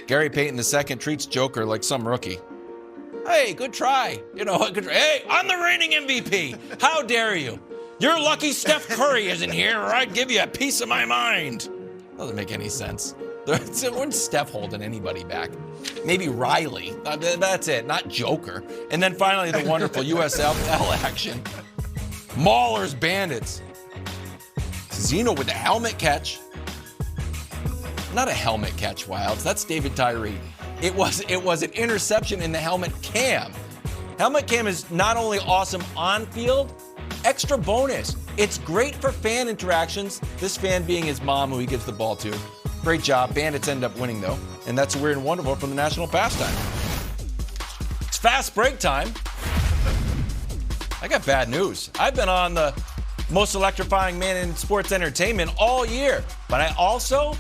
Gary Payton II treats Joker like some rookie. Hey, good try. Hey, I'm the reigning MVP. How dare you? You're lucky Steph Curry isn't here, or I'd give you a piece of my mind. Doesn't make any sense. When's Steph holding anybody back? Maybe Riley. That's it, not Joker. And then finally, the wonderful USFL action. Maulers Bandits. Zeno with the helmet catch. Not a helmet catch, Wilds. That's David Tyree. It was an interception in the helmet cam. Helmet cam is not only awesome on field, extra bonus. It's great for fan interactions, this fan being his mom who he gives the ball to. Great job. Bandits end up winning, though. And that's weird and wonderful from the national pastime. It's fast break time. I got bad news. I've been on the most electrifying man in sports entertainment all year. But I also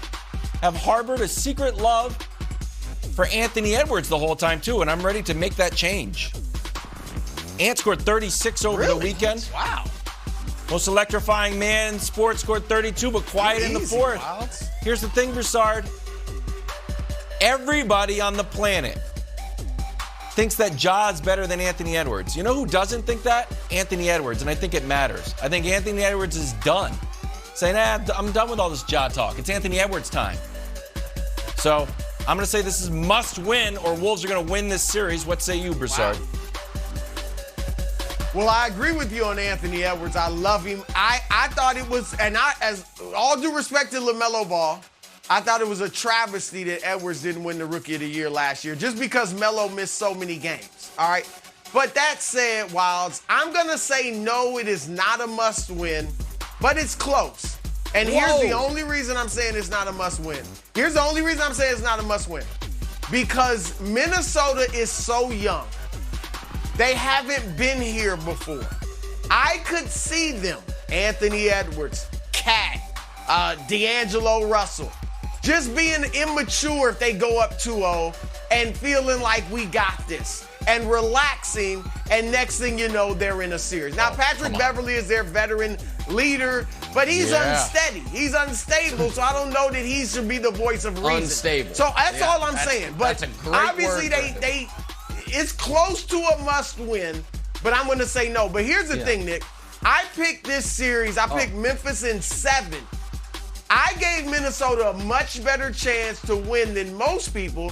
have harbored a secret love for Anthony Edwards the whole time, too. And I'm ready to make that change. Ant scored 36 over the weekend. Wow. Most electrifying man in sports scored 32, but quiet in the fourth. Wilds. Here's the thing, Broussard. Everybody on the planet thinks that Ja's better than Anthony Edwards. You know who doesn't think that? Anthony Edwards, and I think it matters. I think Anthony Edwards is done. Saying, I'm done with all this Ja talk. It's Anthony Edwards time. So I'm going to say this is must win, or Wolves are going to win this series. What say you, Broussard? Wow. Well, I agree with you on Anthony Edwards. I love him. I thought it was, and as all due respect to LaMelo Ball, I thought it was a travesty that Edwards didn't win the Rookie of the Year last year just because Melo missed so many games, all right? But that said, Wilds, I'm going to say no, it is not a must-win, but it's close. And here's the only reason I'm saying it's not a must-win. Here's the only reason I'm saying it's not a must-win. Because Minnesota is so young. They haven't been here before. I could see them, Anthony Edwards, Cat, D'Angelo Russell, just being immature if they go up 2-0 and feeling like we got this and relaxing, and next thing you know, they're in a series. Now, Patrick Beverly is their veteran leader, but he's unsteady. He's unstable, so I don't know that he should be the voice of reason. Unstable. So that's all I'm saying. But that's a great obviously word it's close to a must-win, but I'm going to say no. But here's the thing, Nick. I picked this series. I picked Memphis in 7. I gave Minnesota a much better chance to win than most people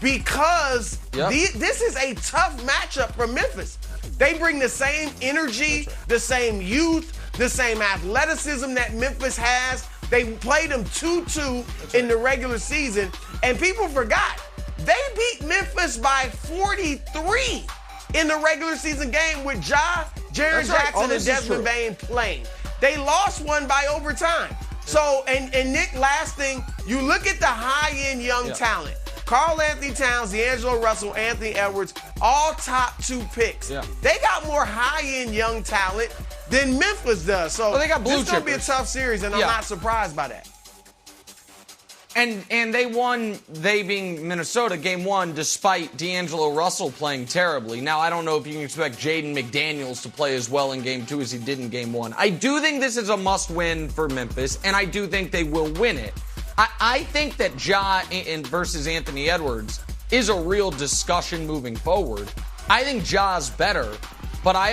because this is a tough matchup for Memphis. They bring the same energy, the same youth, the same athleticism that Memphis has. They played them 2-2 in the regular season, and people forgot. They beat Memphis by 43 in the regular season game with Jaren Jackson and Desmond Bane playing. They lost one by overtime. So, and Nick, last thing, you look at the high-end young talent. Karl Anthony Towns, D'Angelo Russell, Anthony Edwards, all top 2 picks. They got more high-end young talent than Memphis does. So they got blue this is going to be a tough series, and I'm not surprised by that. And they won, they being Minnesota, game 1, despite D'Angelo Russell playing terribly. Now, I don't know if you can expect Jaden McDaniels to play as well in game 2 as he did in game 1. I do think this is a must-win for Memphis, and I do think they will win it. I think that Ja versus Anthony Edwards is a real discussion moving forward. I think Ja's better, but I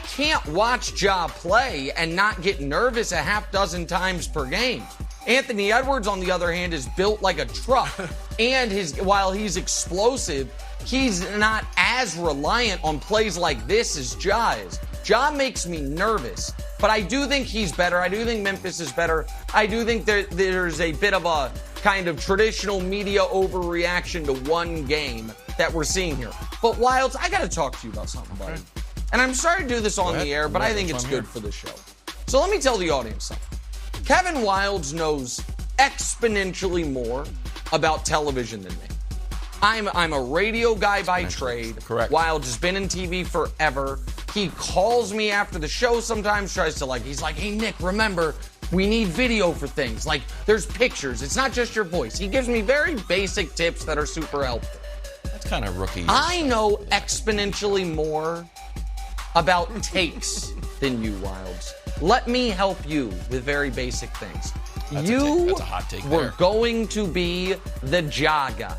can't watch Ja play and not get nervous a half dozen times per game. Anthony Edwards, on the other hand, is built like a truck, and while he's explosive, he's not as reliant on plays like this as Ja is. Ja makes me nervous, but I do think he's better. I do think Memphis is better. I do think there's a bit of a kind of traditional media overreaction to one game that we're seeing here. But Wilds, I got to talk to you about something, buddy. And I'm sorry to do this on the air, but I think it's good for the show. So let me tell the audience something. Kevin Wilds knows exponentially more about television than me. I'm a radio guy by trade. Correct. Wilds has been in TV forever. He calls me after the show sometimes, tries to he's like, hey, Nick, remember, we need video for things. Like, there's pictures. It's not just your voice. He gives me very basic tips that are super helpful. That's kind of rookie. I know exponentially more about takes than you, Wilds. Let me help you with very basic things. That's a hot take were there. going to be the Ja guy.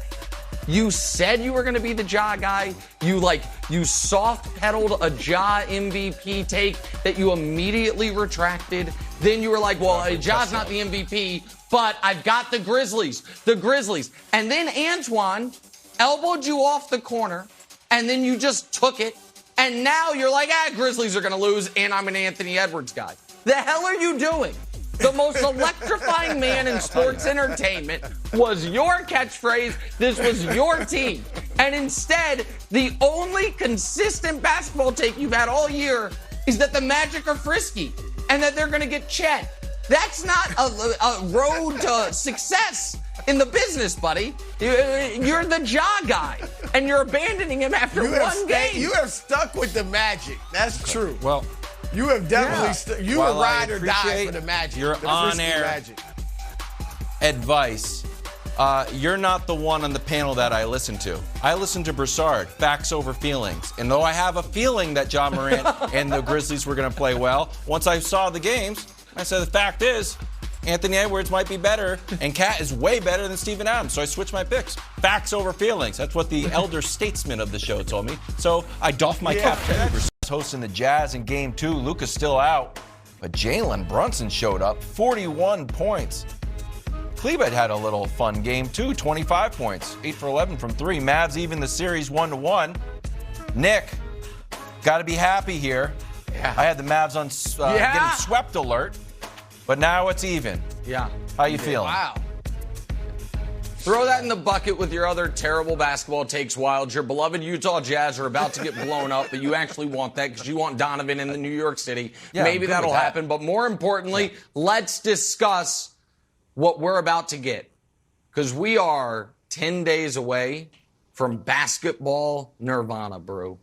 You said you were going to be the Ja guy. You soft pedaled a Ja MVP take that you immediately retracted. Then you were like, well, Ja's not the MVP, but I've got the Grizzlies. The Grizzlies. And then Antoine elbowed you off the corner, and then you just took it. And now you're like, Grizzlies are going to lose, and I'm an Anthony Edwards guy. The hell are you doing? The most electrifying man in sports entertainment was your catchphrase. This was your team. And instead, the only consistent basketball take you've had all year is that the Magic are frisky and that they're going to get Chet. That's not a road to success in the business, buddy. You're the Ja guy, and you're abandoning him after one game. You have stuck with the Magic. That's true. Well, you have definitely you would ride or die for the Magic. Your on-air Magic. advice. You're not the one on the panel that I listen to. I listen to Broussard, facts over feelings. And though I have a feeling that Ja Morant and the Grizzlies were going to play well, once I saw the games, I said the fact is Anthony Edwards might be better, and Cat is way better than Steven Adams. So I switched my picks. Facts over feelings. That's what the elder statesman of the show told me. So I doffed my cap to Edwards. Hosting the Jazz in Game 2. Luka's still out, but Jalen Brunson showed up, 41 points. Kleber had a little fun game too, 25 points, 8 for 11 from 3. Mavs even the series 1-1. Nick, got to be happy here. Yeah. I had the Mavs on getting swept alert, but now it's even. Yeah. How you feeling? Wow. Throw that in the bucket with your other terrible basketball takes, Wilds. Your beloved Utah Jazz are about to get blown up, but you actually want that because you want Donovan in the New York City. Yeah, maybe that'll happen. But more importantly, let's discuss what we're about to get. Because we are 10 days away from basketball nirvana, bro.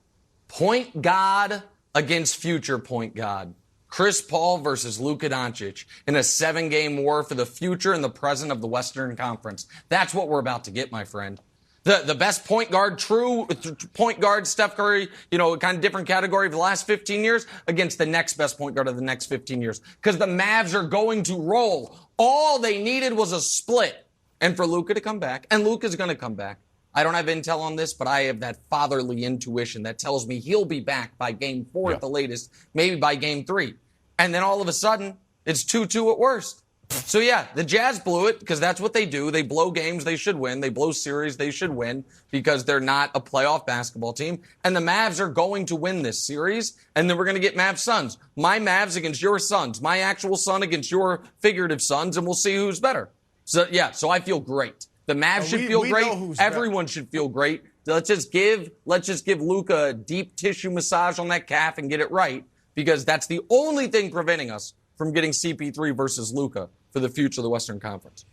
Point guard against future point guard. Chris Paul versus Luka Doncic in a 7-game war for the future and the present of the Western Conference. That's what we're about to get, my friend. The best point guard, true point guard, Steph Curry, kind of different category of the last 15 years against the next best point guard of the next 15 years. Because the Mavs are going to roll. All they needed was a split. And for Luka to come back, and Luka's going to come back. I don't have intel on this, but I have that fatherly intuition that tells me he'll be back by Game 4 at the latest, maybe by Game 3. And then all of a sudden, it's 2-2 at worst. So, yeah, the Jazz blew it because that's what they do. They blow games they should win. They blow series they should win because they're not a playoff basketball team. And the Mavs are going to win this series, and then we're going to get Mavs Suns. My Mavs against your Suns. My actual son against your figurative Suns, and we'll see who's better. So, yeah, so I feel great. The Mavs should feel great. Everyone should feel great. Let's just give Luka a deep tissue massage on that calf and get it right. Because that's the only thing preventing us from getting CP3 versus Luka for the future of the Western Conference.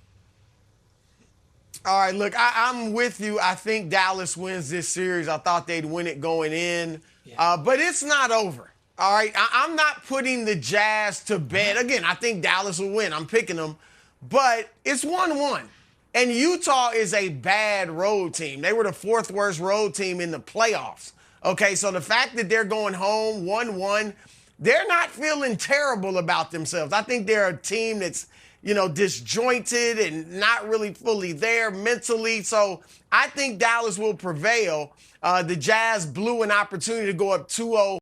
All right, look, I'm with you. I think Dallas wins this series. I thought they'd win it going in. But it's not over. All right, I'm not putting the Jazz to bed. Again, I think Dallas will win. I'm picking them. But it's 1-1. And Utah is a bad road team. They were the 4th worst road team in the playoffs. Okay, so the fact that they're going home 1-1, they're not feeling terrible about themselves. I think they're a team that's, disjointed and not really fully there mentally. So I think Dallas will prevail. The Jazz blew an opportunity to go up 2-0